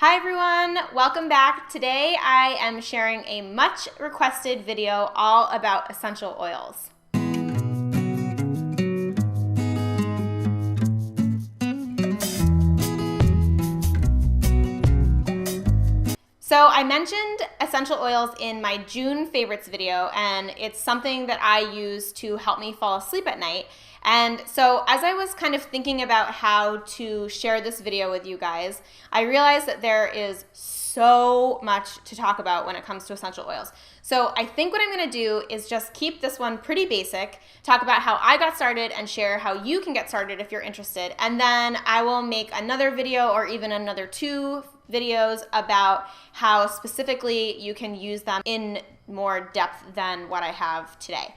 Hi everyone, welcome back. Today I am sharing a much requested video all about essential oils. So I mentioned essential oils in my June favorites video, and it's something that I use to help me fall asleep at night. And so as I was kind of thinking about how to share this video with you guys, I realized that there is so much to talk about when it comes to essential oils. So I think what I'm gonna do is just keep this one pretty basic, talk about how I got started and share how you can get started if you're interested. And then I will make another video or even another 2 videos about how specifically you can use them in more depth than what I have today.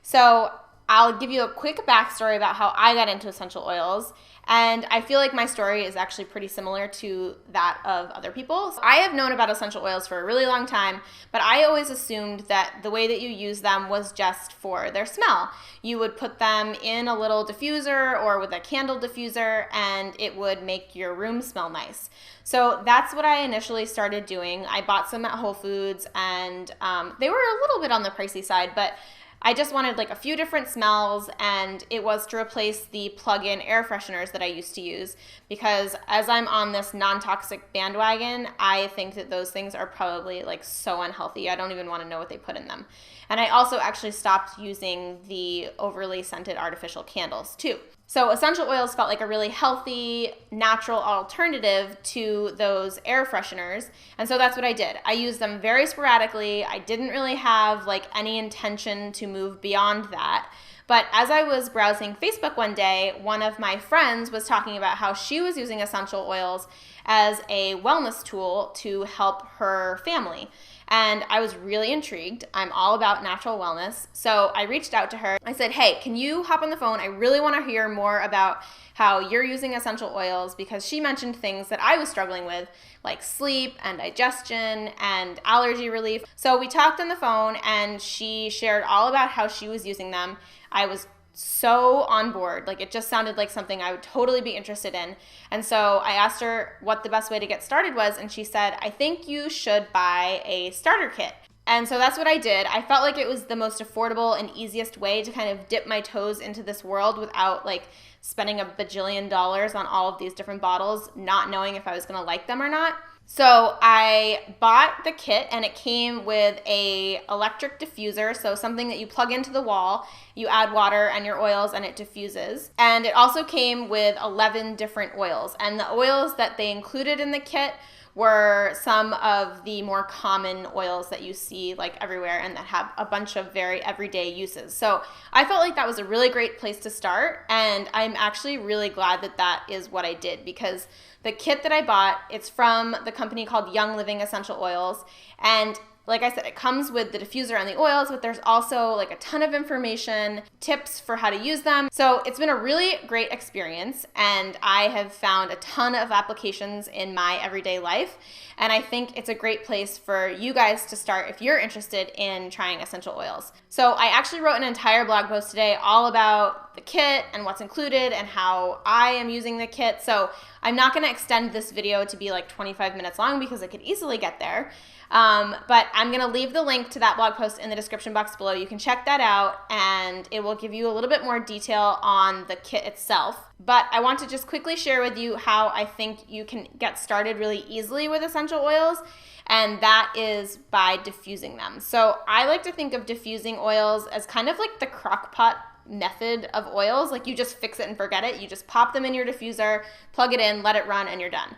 So I'll give you a quick backstory about how I got into essential oils. And I feel like my story is actually pretty similar to that of other people. So I have known about essential oils for a really long time, but I always assumed that the way that you use them was just for their smell. You would put them in a little diffuser or with a candle diffuser, and it would make your room smell nice. So that's what I initially started doing. I bought some at Whole Foods, and they were a little bit on the pricey side, but I just wanted like a few different smells, and it was to replace the plug-in air fresheners that I used to use, because as I'm on this non-toxic bandwagon, I think that those things are probably like so unhealthy. I don't even want to know what they put in them. And I also actually stopped using the overly scented artificial candles too. So essential oils felt like a really healthy, natural alternative to those air fresheners. And so that's what I did. I used them very sporadically. I didn't really have like any intention to move beyond that. But as I was browsing Facebook one day, one of my friends was talking about how she was using essential oils as a wellness tool to help her family. And I was really intrigued. I'm all about natural wellness. So I reached out to her. I said, hey, can you hop on the phone? I really want to hear more about how you're using essential oils, because she mentioned things that I was struggling with, like sleep and digestion and allergy relief. So we talked on the phone, and she shared all about how she was using them. I was so on board. Like, it just sounded like something I would totally be interested in. And so I asked her what the best way to get started was, and she said, I think you should buy a starter kit. And so that's what I did. I felt like it was the most affordable and easiest way to kind of dip my toes into this world without like spending a bajillion dollars on all of these different bottles, not knowing if I was gonna like them or not. So I bought the kit, and it came with a electric diffuser, so something that you plug into the wall, you add water and your oils, and it diffuses. And it also came with 11 different oils, and the oils that they included in the kit were some of the more common oils that you see like everywhere and that have a bunch of very everyday uses. So I felt like that was a really great place to start, and I'm actually really glad that that is what I did, because the kit that I bought, it's from the company called Young Living Essential Oils, and like I said, it comes with the diffuser and the oils, but there's also like a ton of information, tips for how to use them. So it's been a really great experience, and I have found a ton of applications in my everyday life. And I think it's a great place for you guys to start if you're interested in trying essential oils. So I actually wrote an entire blog post today all about the kit and what's included and how I am using the kit. So I'm not going to extend this video to be like 25 minutes long, because I could easily get there. But I'm going to leave the link to that blog post in the description box below. You can check that out, and it will give you a little bit more detail on the kit itself. But I want to just quickly share with you how I think you can get started really easily with essential oils, and that is by diffusing them. So I like to think of diffusing oils as kind of like the crock pot method of oils. Like, you just fix it and forget it. You just pop them in your diffuser, plug it in, let it run, and you're done.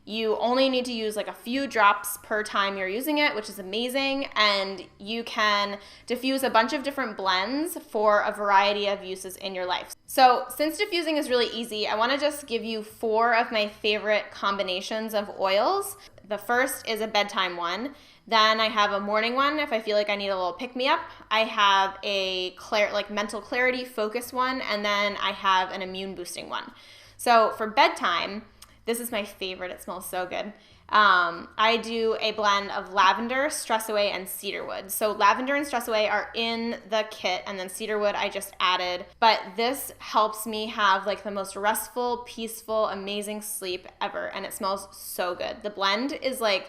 You only need to use like a few drops per time you're using it, which is amazing. And you can diffuse a bunch of different blends for a variety of uses in your life. So since diffusing is really easy, I want to just give you 4 of my favorite combinations of oils. The first is a bedtime one. Then I have a morning one if I feel like I need a little pick-me-up. I have a mental clarity focus one, and then I have an immune boosting one. So for bedtime, This is my favorite. It smells so good. I do a blend of lavender, Stress Away, and cedarwood. So lavender and Stress Away are in the kit, and then cedarwood I just added. But this helps me have like the most restful, peaceful, amazing sleep ever, and it smells so good. The blend is like,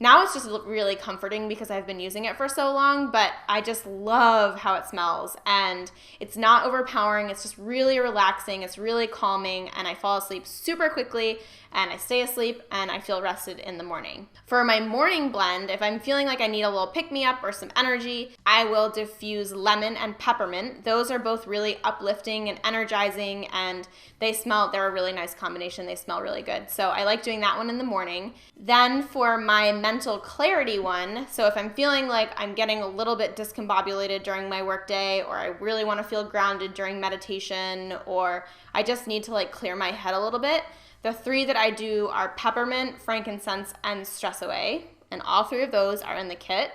now it's just really comforting because I've been using it for so long, but I just love how it smells, and it's not overpowering. It's just really relaxing. It's really calming, and I fall asleep super quickly, and I stay asleep, and I feel rested in the morning. For my morning blend, if I'm feeling like I need a little pick-me-up or some energy, I will diffuse lemon and peppermint. Those are both really uplifting and energizing, and they're a really nice combination. They smell really good. So I like doing that one in the morning. Then for my mental clarity one, so if I'm feeling like I'm getting a little bit discombobulated during my workday, or I really want to feel grounded during meditation, or I just need to like clear my head a little bit, the 3 that I do are peppermint, frankincense, and Stress Away, and all 3 of those are in the kit.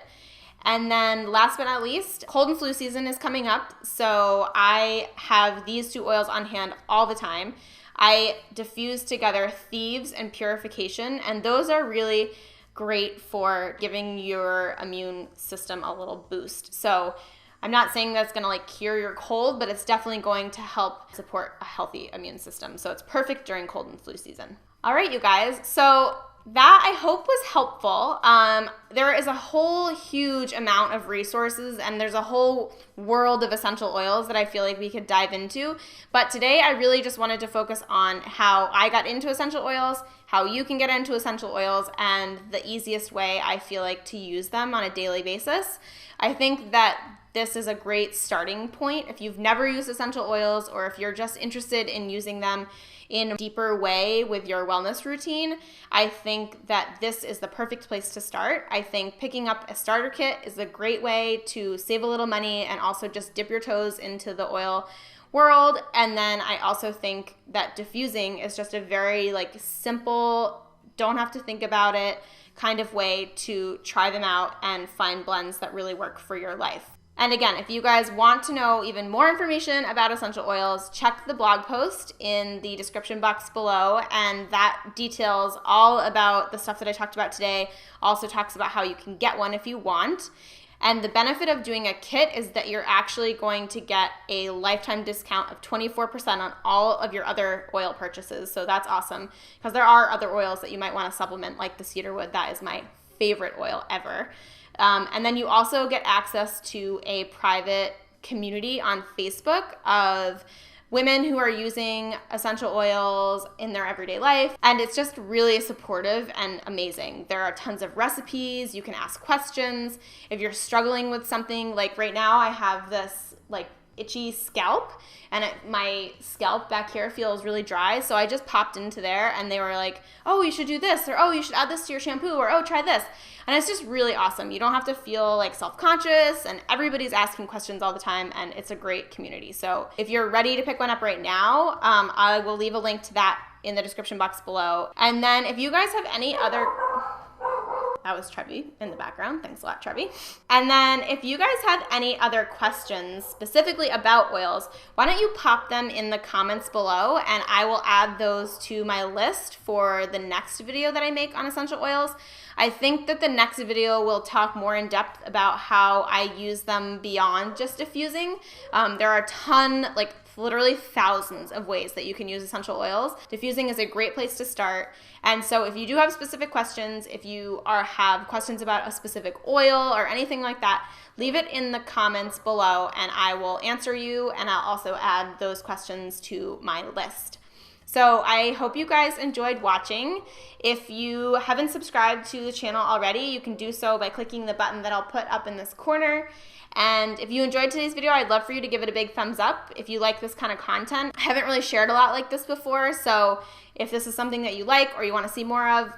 And then last but not least, cold and flu season is coming up, so I have these 2 oils on hand all the time. I diffuse together Thieves and Purification, and those are really great for giving your immune system a little boost. So I'm not saying that's gonna like cure your cold, but it's definitely going to help support a healthy immune system. So it's perfect during cold and flu season. All right, you guys. So that I hope was helpful. There is a whole huge amount of resources, and there's a whole world of essential oils that I feel like we could dive into. But today I really just wanted to focus on how I got into essential oils, how you can get into essential oils, and the easiest way I feel like to use them on a daily basis. I think that this is a great starting point if you've never used essential oils, or if you're just interested in using them in a deeper way with your wellness routine. I think that this is the perfect place to start. I think picking up a starter kit is a great way to save a little money and also just dip your toes into the oil world. And then I also think that diffusing is just a very like simple, don't have to think about it kind of way to try them out and find blends that really work for your life. And again, if you guys want to know even more information about essential oils, check the blog post in the description box below, and that details all about the stuff that I talked about today. Also talks about how you can get one if you want. And the benefit of doing a kit is that you're actually going to get a lifetime discount of 24% on all of your other oil purchases. So that's awesome, because there are other oils that you might want to supplement, like the cedarwood. That is my favorite oil ever. And then you also get access to a private community on Facebook of women who are using essential oils in their everyday life. And it's just really supportive and amazing. There are tons of recipes. You can ask questions. If you're struggling with something, like right now I have this like itchy scalp, and my scalp back here feels really dry, so I just popped into there and they were like, oh, you should do this, or oh, you should add this to your shampoo, or oh, try this. And it's just really awesome. You don't have to feel like self-conscious, and everybody's asking questions all the time, and it's a great community. So if you're ready to pick one up right now, I will leave a link to that in the description box below. And then if you guys have any other... That was Trevi in the background. Thanks a lot, Trevi. And then if you guys have any other questions specifically about oils, why don't you pop them in the comments below, and I will add those to my list for the next video that I make on essential oils. I think that the next video will talk more in depth about how I use them beyond just diffusing. There are a ton, like literally thousands of ways that you can use essential oils. Diffusing is a great place to start. And so if you do have specific questions, if you have questions about a specific oil or anything like that, leave it in the comments below and I will answer you, and I'll also add those questions to my list. So I hope you guys enjoyed watching. If you haven't subscribed to the channel already, you can do so by clicking the button that I'll put up in this corner. And if you enjoyed today's video, I'd love for you to give it a big thumbs up if you like this kind of content. I haven't really shared a lot like this before, so if this is something that you like or you want to see more of,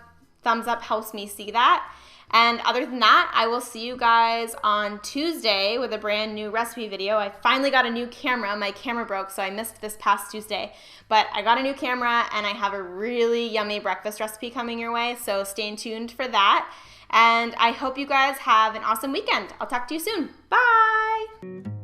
thumbs up helps me see that. And other than that, I will see you guys on Tuesday with a brand new recipe video. I finally got a new camera. My camera broke, so I missed this past Tuesday. But I got a new camera, and I have a really yummy breakfast recipe coming your way, so stay tuned for that. And I hope you guys have an awesome weekend. I'll talk to you soon. Bye!